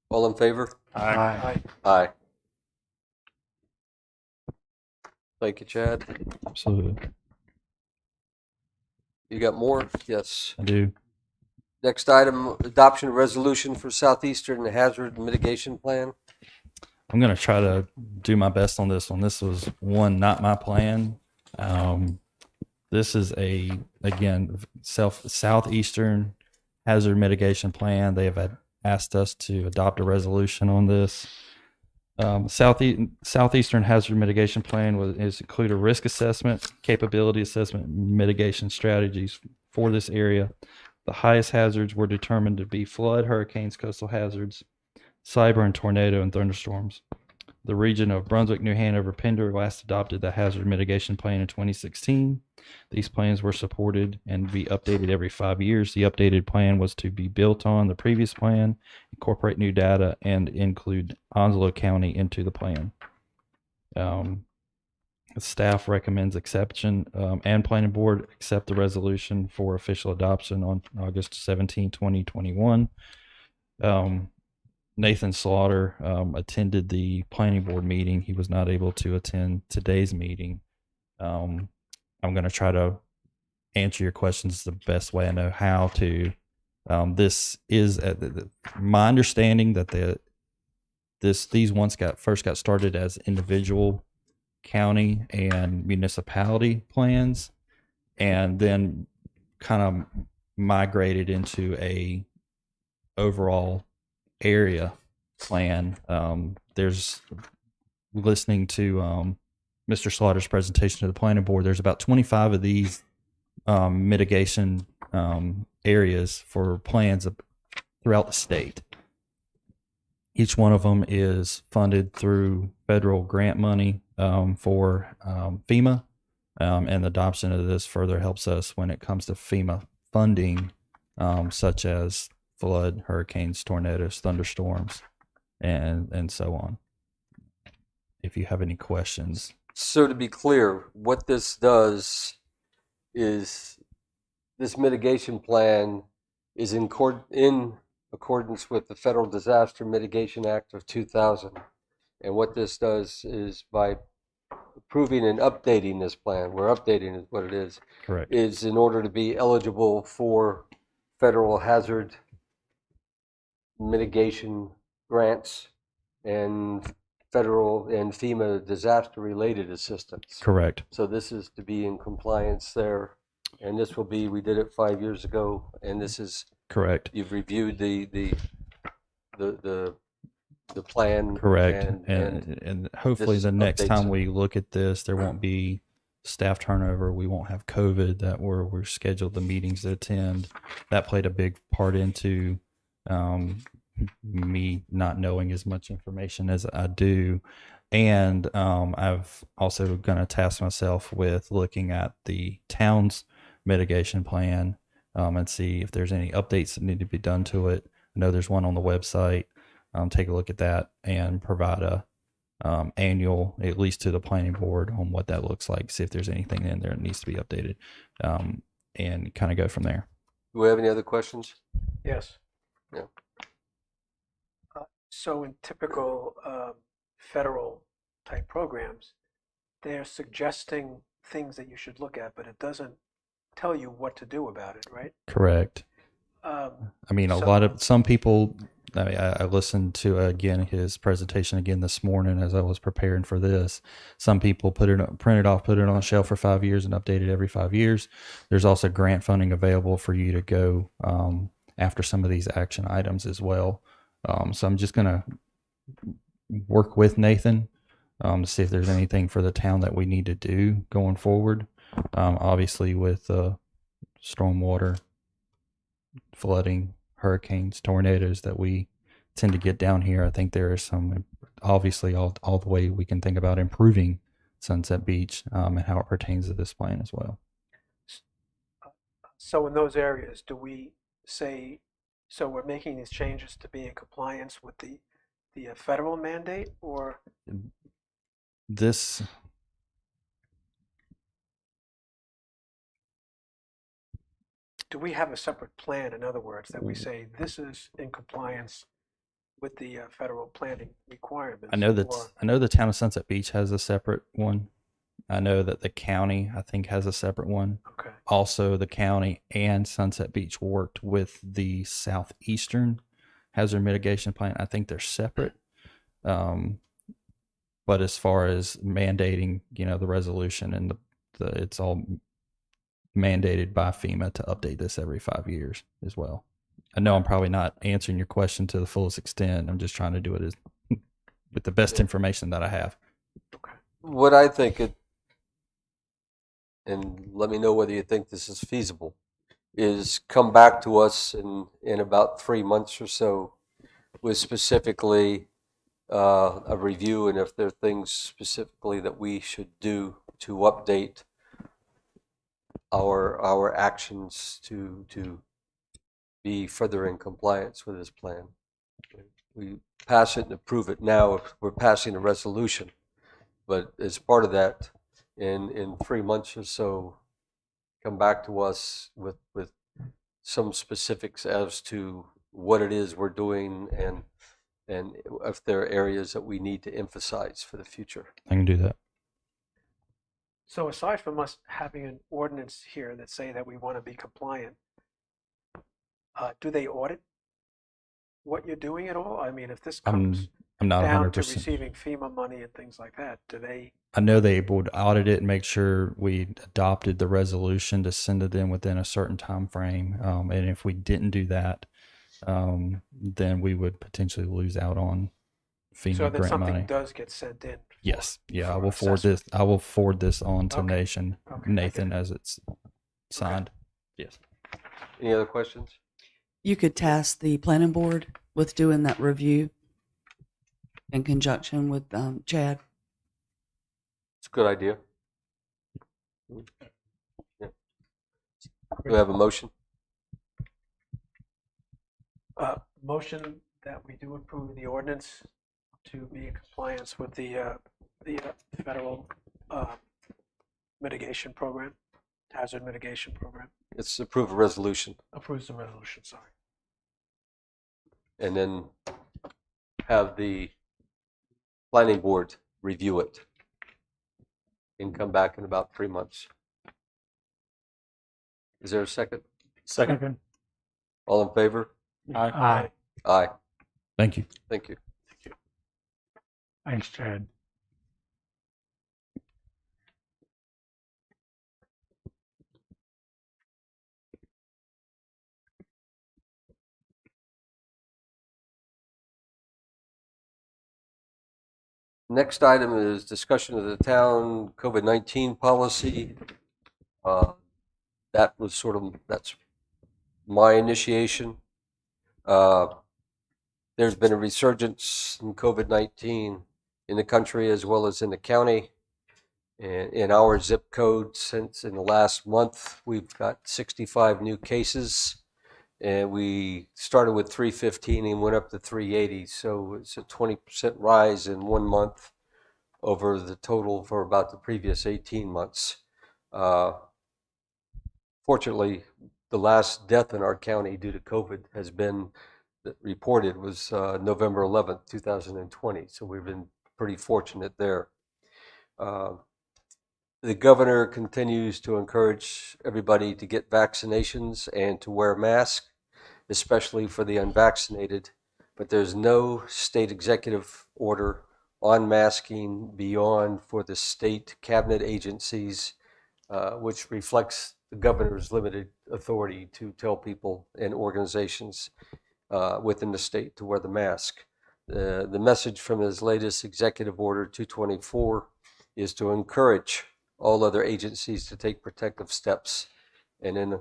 All in favor? Aye. Aye. Thank you, Chad. Absolutely. You got more? Yes. I do. Next item, adoption of resolution for Southeastern Hazard Mitigation Plan. I'm going to try to do my best on this one. This was not my plan. This is again, Southeastern Hazard Mitigation Plan. They have asked us to adopt a resolution on this. Southeastern Hazard Mitigation Plan is include a risk assessment, capability assessment, and mitigation strategies for this area. The highest hazards were determined to be flood, hurricanes, coastal hazards, cyber and tornado and thunderstorms. The region of Brunswick, New Hanover, Pender last adopted the hazard mitigation plan in 2016. These plans were supported and be updated every 5 years. The updated plan was to be built on the previous plan, incorporate new data, and include Onslow County into the plan. Staff recommends exception and planning board accept the resolution for official adoption on August 17, 2021. Nathan Slaughter attended the planning board meeting. He was not able to attend today's meeting. I'm going to try to answer your questions the best way I know how to. This is my understanding that these ones first got started as individual county and municipality plans, and then kind of migrated into a overall area plan. There's listening to Mr. Slaughter's presentation to the planning board. There's about 25 of these mitigation areas for plans throughout the state. Each one of them is funded through federal grant money for FEMA, and the adoption of this further helps us when it comes to FEMA funding, such as flood, hurricanes, tornadoes, thunderstorms, and so on. If you have any questions. So to be clear, what this does is this mitigation plan is in accordance with the Federal Disaster Mitigation Act of 2000. And what this does is by approving and updating this plan, we're updating is what it is, Correct. is in order to be eligible for federal hazard mitigation grants and federal and FEMA disaster related assistance. Correct. So this is to be in compliance there. And this will be, we did it 5 years ago, and this is, Correct. you've reviewed the plan. Correct. And hopefully this the next updates time it. we look at this, there won't be staff turnover. We won't have COVID that we're scheduled the meetings to attend. That played a big part into me not knowing as much information as I do. And I've also going to task myself with looking at the town's mitigation plan and see if there's any updates that need to be done to it. I know there's one on the website. Take a look at that and provide a annual, at least to the planning board, on what that looks like. See if there's anything in there that needs to be updated, and kind of go from there. Do we have any other questions? Yes. Yeah. So in typical federal type programs, they're suggesting things that you should look at, but it doesn't tell you what to do about it, right? Correct. I mean, some people, I listened to, again, his presentation again this morning as I was preparing for this. Some people print it off, put it on a shelf for 5 years and update it every 5 years. There's also grant funding available for you to go after some of these action items as well. So I'm just going to work with Nathan to see if there's anything for the town that we need to do going forward. Obviously with stormwater, flooding, hurricanes, tornadoes that we tend to get down here. I think there is some, obviously all the way we can think about improving Sunset Beach and how it pertains to this plan as well. So in those areas, do we say, so we're making these changes to be in compliance with the federal mandate, or? This, do we have a separate plan, in other words, that we say this is in compliance with the federal planning requirements? I know the town of Sunset Beach has a separate one. I know that the county, I think, has a separate one. Okay. Also, the county and Sunset Beach worked with the Southeastern Hazard Mitigation Plan. I think they're separate. But as far as mandating, the resolution and it's all mandated by FEMA to update this every 5 years as well. I know I'm probably not answering your question to the fullest extent. I'm just trying to do it with the best information that I have. What I think and let me know whether you think this is feasible, is come back to us in about 3 months or so with specifically a review, and if there are things specifically that we should do to update our actions to be further in compliance with this plan. We pass it and approve it now if we're passing a resolution, but as part of that, in 3 months or so, come back to us with some specifics as to what it is we're doing and if there are areas that we need to emphasize for the future. I can do that. So aside from us having an ordinance here that say that we want to be compliant, do they audit what you're doing at all? I mean, if this comes I'm not down to 100%. receiving FEMA money and things like that, do they? I know they would audit it and make sure we adopted the resolution to send it in within a certain time frame. And if we didn't do that, then we would potentially lose out on FEMA So then grant something money. does get sent in? Yes. Yeah. I for will forward this. assessment. I will forward this on to Okay. Okay, Nathan as it's signed. Yes. Any other questions? You could task the planning board with doing that review in conjunction with Chad. It's a good idea. Yeah. Do we have a motion? Motion that we do approve the ordinance to be in compliance with the federal mitigation program, hazard mitigation program. Let's approve a resolution Approves the resolution, sorry. and then have the planning board review it and come back in about 3 months. Is there a second? Second. All in favor? Aye. Aye. Thank you. Thank you. Thanks, Chad. Next item is discussion of the town COVID-19 policy. That's my initiation. There's been a resurgence in COVID-19 in the country as well as in the county. And in our zip code, since in the last month, we've got 65 new cases. And we started with 315 and went up to 380. So it's a 20% rise in 1 month over the total for about the previous 18 months. Fortunately, the last death in our county due to COVID has been reported was November 11th, 2020. So we've been pretty fortunate there. The governor continues to encourage everybody to get vaccinations and to wear masks, especially for the unvaccinated. But there's no state executive order on masking beyond for the state cabinet agencies, which reflects the governor's limited authority to tell people and organizations within the state to wear the mask. The message from his latest executive order 224 is to encourage all other agencies to take protective steps. And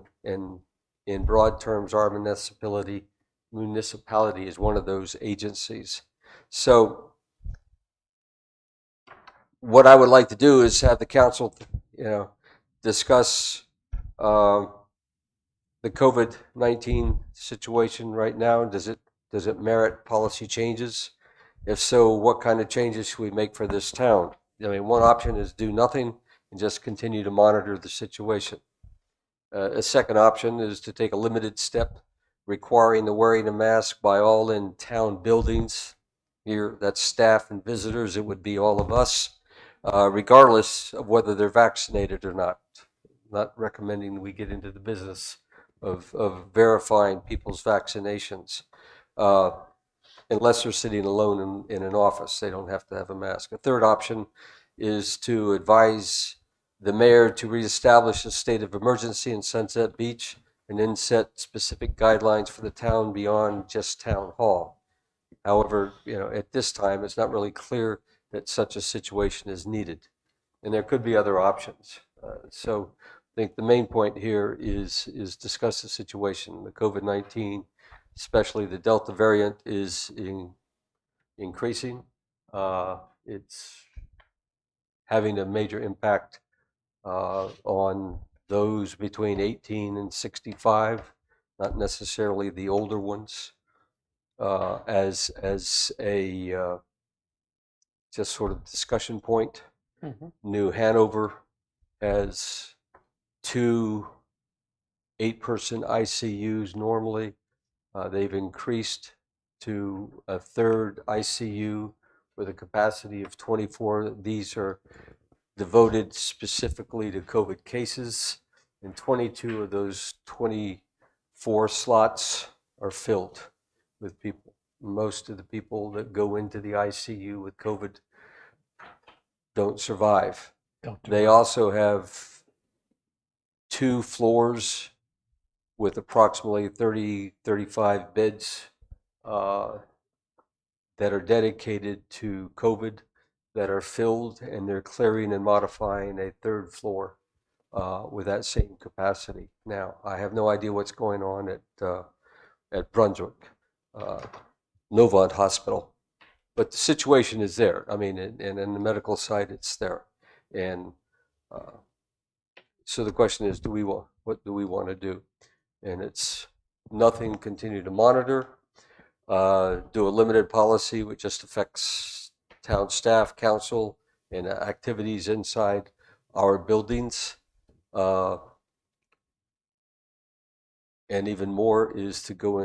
in broad terms, our municipality is one of those agencies. So what I would like to do is have the council, discuss the COVID-19 situation right now. Does it merit policy changes? If so, what kind of changes should we make for this town? I mean, one option is do nothing and just continue to monitor the situation. A second option is to take a limited step requiring the wearing of mask by all in town buildings. Here, that's staff and visitors. It would be all of us, regardless of whether they're vaccinated or not. Not recommending we get into the business of verifying people's vaccinations. Unless they're sitting alone in an office, they don't have to have a mask. A third option is to advise the mayor to reestablish a state of emergency in Sunset Beach and then set specific guidelines for the town beyond just town hall. However, at this time, it's not really clear that such a situation is needed, and there could be other options. So I think the main point here is discuss the situation. The COVID-19, especially the Delta variant, is increasing. It's having a major impact on those between 18 and 65, not necessarily the older ones. As a just sort of discussion point, New Hanover has 2 8-person ICUs normally. They've increased to a 3rd ICU with a capacity of 24. These are devoted specifically to COVID cases, and 22 of those 24 slots are filled with people. Most of the people that go into the ICU with COVID don't survive. They also have 2 floors with approximately 35 beds that are dedicated to COVID that are filled, and they're clearing and modifying a 3rd floor with that same capacity. Now, I have no idea what's going on at Brunswick, Novant Hospital, but the situation is there. I mean, and in the medical side, it's there. And so the question is, what do we want to do? And it's nothing, continue to monitor, do a limited policy which just affects town staff, council, and activities inside our buildings. And even more is to go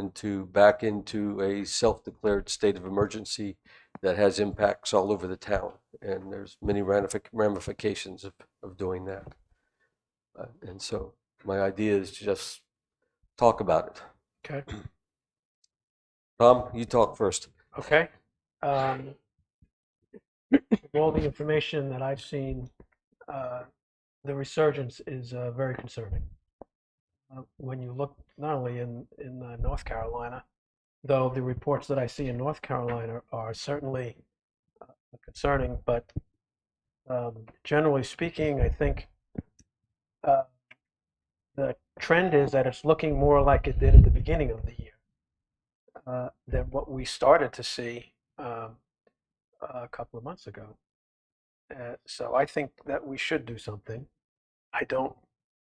back into a self-declared state of emergency that has impacts all over the town. And there's many ramifications of doing that. And so my idea is to just talk about it. Okay. Tom, you talk first. Okay. All the information that I've seen, the resurgence is very concerning. When you look not only in North Carolina, though the reports that I see in North Carolina are certainly concerning, but generally speaking, I think the trend is that it's looking more like it did at the beginning of the year than what we started to see a couple of months ago. So I think that we should do something. I don't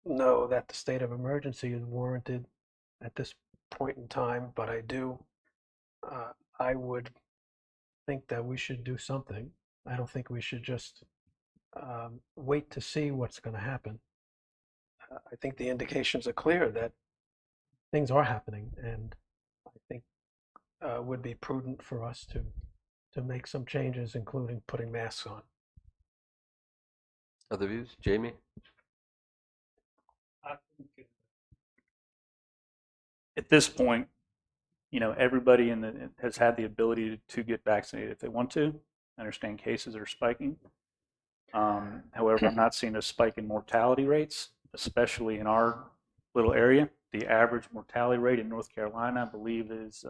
know that the state of emergency is warranted at this point in time, but I would think that we should do something. I don't think we should just wait to see what's going to happen. I think the indications are clear that things are happening, and I think it would be prudent for us to make some changes, including putting masks on. Other views? Jamie? I think at this point, everybody has had the ability to get vaccinated if they want to. I understand cases are spiking. However, I'm not seeing a spike in mortality rates, especially in our little area. The average mortality rate in North Carolina, I believe, is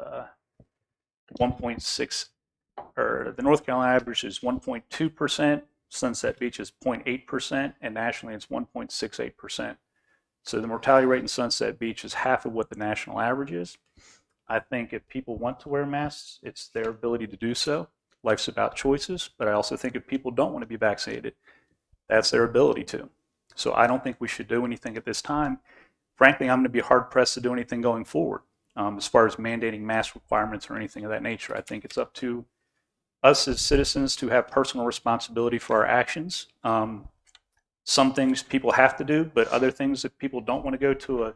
1.6, or the North Carolina average is 1.2%. Sunset Beach is 0.8%, and nationally it's 1.68%. So the mortality rate in Sunset Beach is half of what the national average is. I think if people want to wear masks, it's their ability to do so. Life's about choices, but I also think if people don't want to be vaccinated, that's their ability to. So I don't think we should do anything at this time. Frankly, I'm going to be hard-pressed to do anything going forward as far as mandating mask requirements or anything of that nature. I think it's up to us as citizens to have personal responsibility for our actions. Some things people have to do, but other things that people don't want to go to an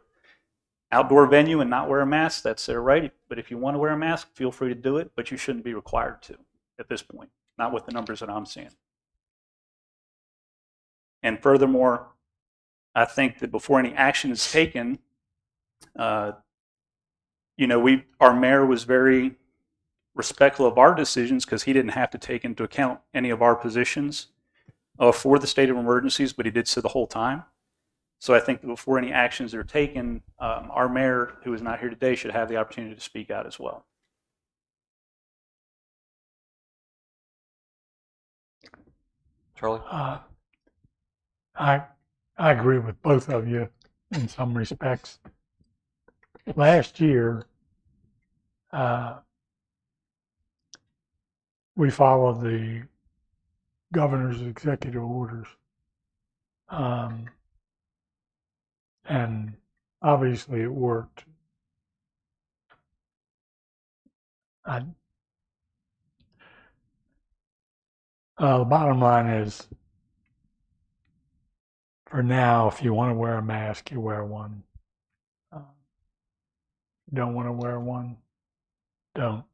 outdoor venue and not wear a mask, that's their right. But if you want to wear a mask, feel free to do it, but you shouldn't be required to at this point, not with the numbers that I'm seeing. And furthermore, I think that before any action is taken, our mayor was very respectful of our decisions because he didn't have to take into account any of our positions for the state of emergencies, but he did so the whole time. So I think that before any actions are taken, our mayor, who is not here today, should have the opportunity to speak out as well. Charlie? I agree with both of you in some respects. Last year, we followed the governor's executive orders, and obviously it worked. The bottom line is, for now, if you want to wear a mask, you wear one. You don't want to wear one, don't.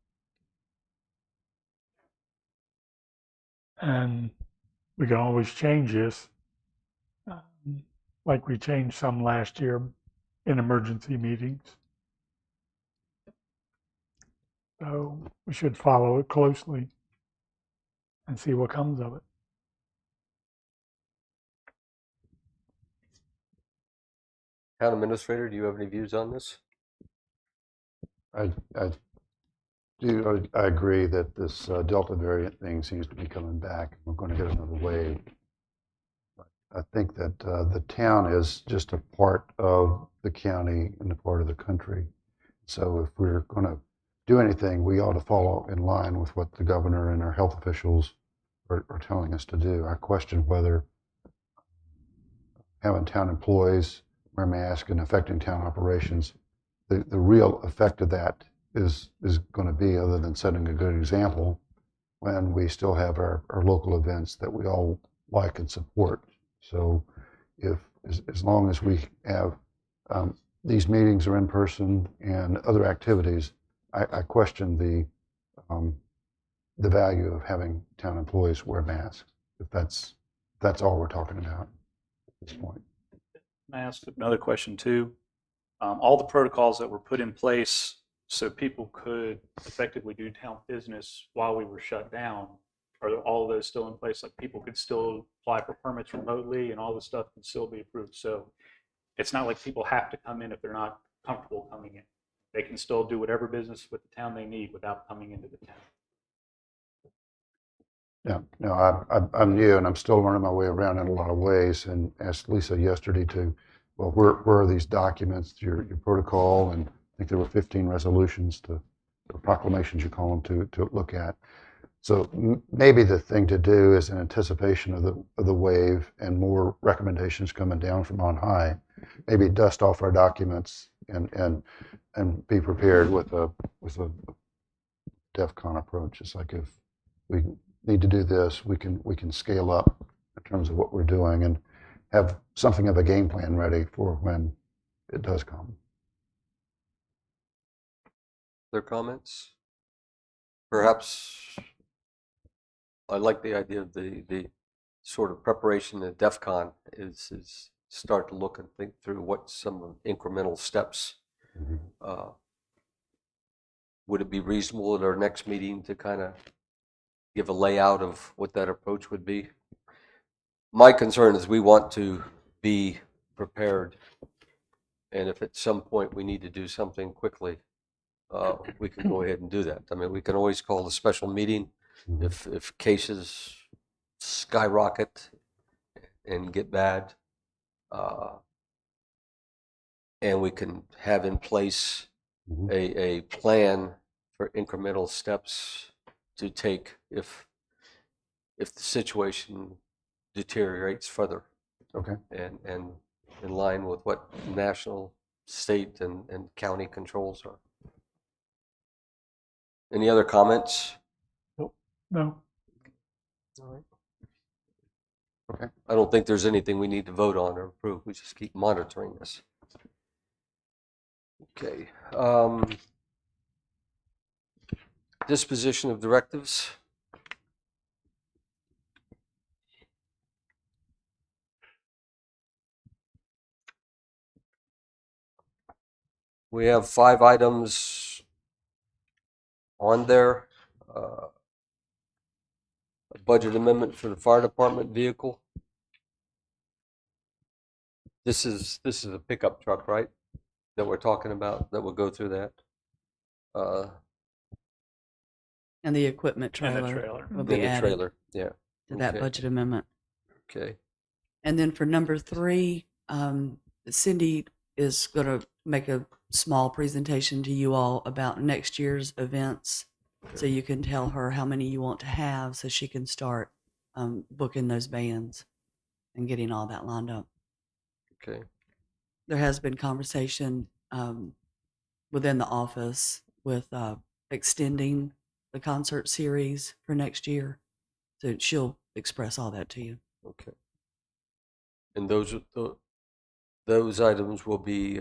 And we can always change this, like we changed some last year in emergency meetings. So we should follow it closely and see what comes of it. Town administrator, do you have any views on this? I agree that this Delta variant thing seems to be coming back. We're going to get another wave. I think that the town is just a part of the county and a part of the country. So if we're going to do anything, we ought to follow in line with what the governor and our health officials are telling us to do. I question whether having town employees wear masks and affecting town operations, the real effect of that is going to be, other than setting a good example, when we still have our local events that we all like and support. So as long as we have these meetings are in person and other activities, I question the value of having town employees wear masks, if that's all we're talking about at this point. Can I ask another question too? All the protocols that were put in place so people could effectively do town business while we were shut down, are all of those still in place? Like people could still apply for permits remotely and all this stuff can still be approved. So it's not like people have to come in if they're not comfortable coming in. They can still do whatever business with the town they need without coming into the town. Yeah, no, I'm new and I'm still learning my way around in a lot of ways, and asked Lisa yesterday well, where are these documents, your protocol, and I think there were 15 resolutions or proclamations you call them to look at. So maybe the thing to do is, in anticipation of the wave and more recommendations coming down from on high, maybe dust off our documents and be prepared with a DEFCON approach. It's like, if we need to do this, we can scale up in terms of what we're doing and have something of a game plan ready for when it does come. Other comments? Perhaps I like the idea of the sort of preparation that DEFCON is start to look and think through what some incremental steps. Would it be reasonable at our next meeting to kind of give a layout of what that approach would be? My concern is we want to be prepared, and if at some point we need to do something quickly, we can go ahead and do that. I mean, we can always call a special meeting if cases skyrocket and get bad, and we can have in place a plan for incremental steps to take if the situation deteriorates further. Okay. And in line with what national, state, and county controls are. Any other comments? No. All right. Okay. I don't think there's anything we need to vote on or approve. We just keep monitoring this. Okay. Disposition of directives. We have 5 items on there. A budget amendment for the fire department vehicle. This is a pickup truck, right? That we're talking about, that will go through that. And the equipment And trailer, the trailer. will In be the added trailer, yeah. to that Okay. budget amendment. Okay. And then for number 3, Cindy is going to make a small presentation to you all about next year's events, so you can tell her how many you want to have, so she can start booking those bands and getting all that lined up. Okay. There has been conversation within the office with extending the concert series for next year, so she'll express all that to you. Okay. And those items will be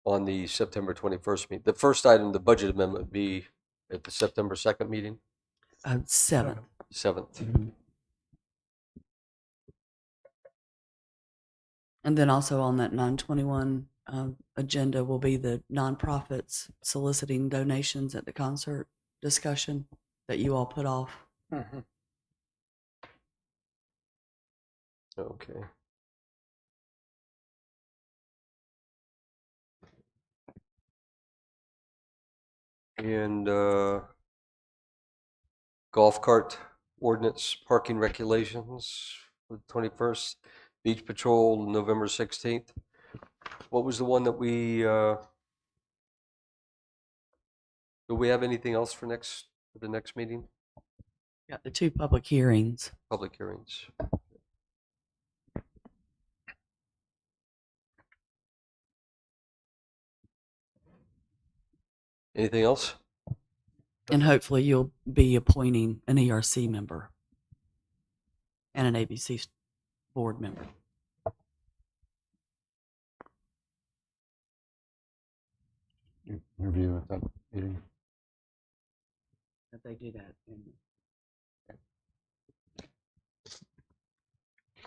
on the September 21st meeting. The first item, the budget amendment, would be at the September 2nd meeting, 7th. 7th. And then also on that 921 agenda will be the nonprofits soliciting donations at the concert discussion that you all put off. Okay. And golf cart ordinance parking regulations for the 21st. Beach Patrol, November 16th. What was the one that do we have anything else for the next meeting? Got the 2 public hearings. Public hearings. Anything else? And hopefully you'll be appointing an ERC member and an ABC board member. Interview at that meeting. That they do that.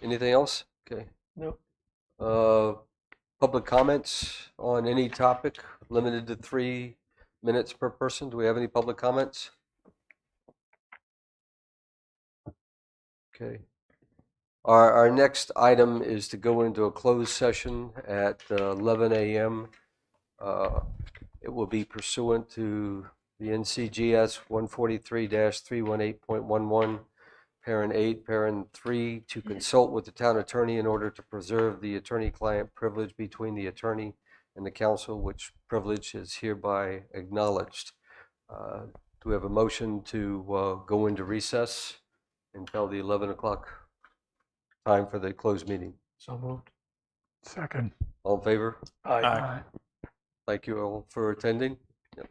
Anything else? Okay. Nope. Public comments on any topic, limited to 3 minutes per person. Do we have any public comments? Okay. Our next item is to go into a closed session at 11 a.m. It will be pursuant to the NCGS 143-318.11, Parent 8, Parent 3, to consult with the town attorney in order to preserve the attorney-client privilege between the attorney and the council, which privilege is hereby acknowledged. Do we have a motion to go into recess until the 11 o'clock time for the closed meeting? So moved. Second. All in favor? Aye. Aye. Thank you all for attending. Yep.